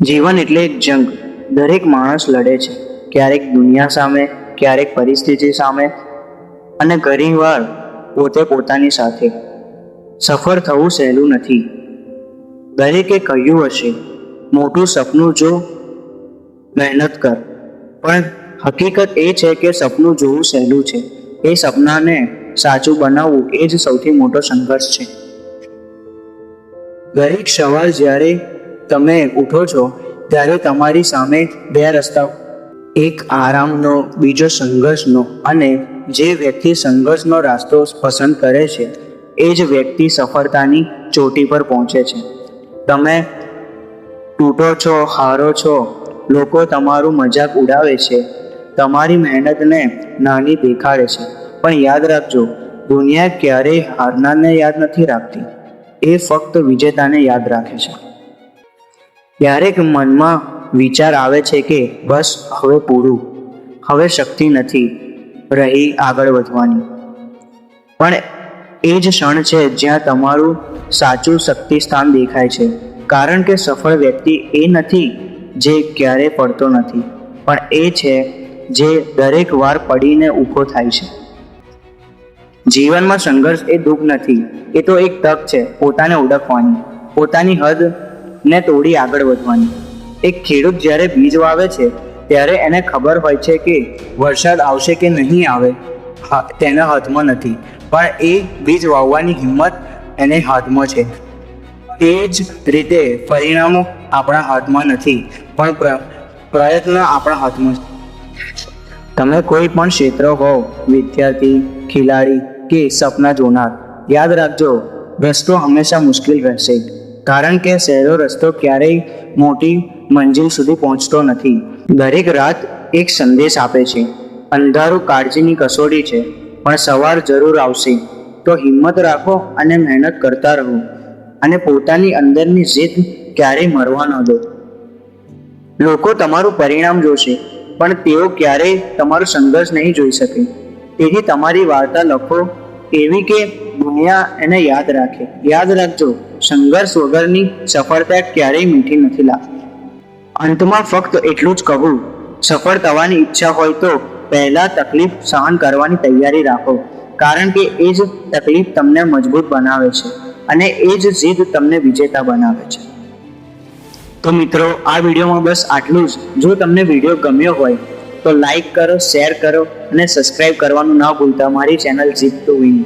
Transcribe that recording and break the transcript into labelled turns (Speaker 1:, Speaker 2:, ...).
Speaker 1: જીવન એટલે એક જંગ. દરેક માણસ લડે છે, ક્યારેક દુનિયા સામે, ક્યારેક પરિસ્થિતિ સામે, અને ઘણીવાર પોતે પોતાની સાથે. સફળ થવું સહેલું નથી. દરેકે કહ્યું હશે, મોટું સપનું જો, મહેનત કર. પણ હકીકત એ છે કે સપનું જોવું સહેલું છે, એ સપનાને સાચું બનાવવું એ જ સૌથી મોટો સંઘર્ષ છે. દરેક સવાલ જ્યારે તમે ઉઠો છો ત્યારે તમારી સામે બે રસ્તા, એક આરામનો, બીજો સંઘર્ષનો. અને જે વ્યક્તિ સંઘર્ષનો રસ્તો પસંદ કરે છે એ જ વ્યક્તિ સફળતાની ચોટી પર પહોંચે છે. તમે તૂટો છો, હારો છો, લોકો તમારું મજાક ઉડાવે છે, તમારી મહેનતને નાની દેખાડે છે, પણ યાદ રાખજો, દુનિયા ક્યારેય હારનારને યાદ નથી રાખતી, એ ફક્ત વિજેતાને યાદ રાખે છે. ક્યારેક મનમાં વિચાર આવે છે કે બસ હવે પૂરું, હવે શક્તિ નથી રહી આગળ વધવાની. પણ એ જ ક્ષણ છે જ્યાં તમારું સાચું શક્તિ સ્થાન દેખાય છે. કારણ કે સફળ વ્યક્તિ એ નથી જે ક્યારેય પડતો નથી, પણ એ છે જે દરેક વાર પડીને ઊભો થાય છે. જીવનમાં સંઘર્ષ એ દુઃખ નથી, એ તો એક તક છે પોતાને ઓળખવાની, પોતાની હદને તોડી આગળ વધવાની. એક ખેડૂત જ્યારે બીજ વાવે છે ત્યારે એને ખબર હોય છે કે વરસાદ આવશે કે નહીં આવે તેના હાથમાં નથી, પણ એ બીજ વાવવાની હિંમત એને હાથમાં છે. એ જ રીતે પરિણામો આપણા હાથમાં નથી, પણ પ્રયત્ન આપણા હાથમાં છે. તમે કોઈ પણ ક્ષેત્ર હોવ, વિદ્યાર્થી, ખેલાડી કે સપના જોનાર, યાદ રાખજો, રસ્તો હંમેશા મુશ્કેલ રહેશે. કારણ કે સહેલો રસ્તો ક્યારેય મોટી મંજિલ સુધી પહોંચતો નથી. દરેક રાત એક સંદેશ આપે છે, અંધારું કાળજીની કસોટી છે, પણ સવાર જરૂર આવશે. તો હિંમત રાખો અને મહેનત કરતા રહો, અને પોતાની અંદરની જીદ ક્યારેય મરવા ન દો. લોકો તમારું પરિણામ જોશે, પણ તેઓ ક્યારેય તમારો સંઘર્ષ નહીં જોઈ શકે. તેથી તમારી વાર્તા લખો એવી કે દુનિયા એને યાદ રાખે. યાદ રાખજો, સંઘર્ષ વગરની સફળતા ક્યારેય મીઠી નથી લાગતી. અંતમાં ફક્ત એટલું જ કહું, સફળ થવાની ઈચ્છા હોય તો પહેલા તકલીફ સહન કરવાની તૈયારી રાખો. કારણ કે એ જ તકલીફ તમને મજબૂત બનાવે છે, અને એ જ જીદ તમને વિજેતા બનાવે છે. તો મિત્રો, આ વિડીયોમાં બસ આટલું જ. જો તમને વિડીયો ગમ્યો હોય તો લાઈક કરો, શેર કરો અને સબસ્ક્રાઈબ કરવાનું ના ભૂલતા મારી ચેનલ જીત ટુ વિન.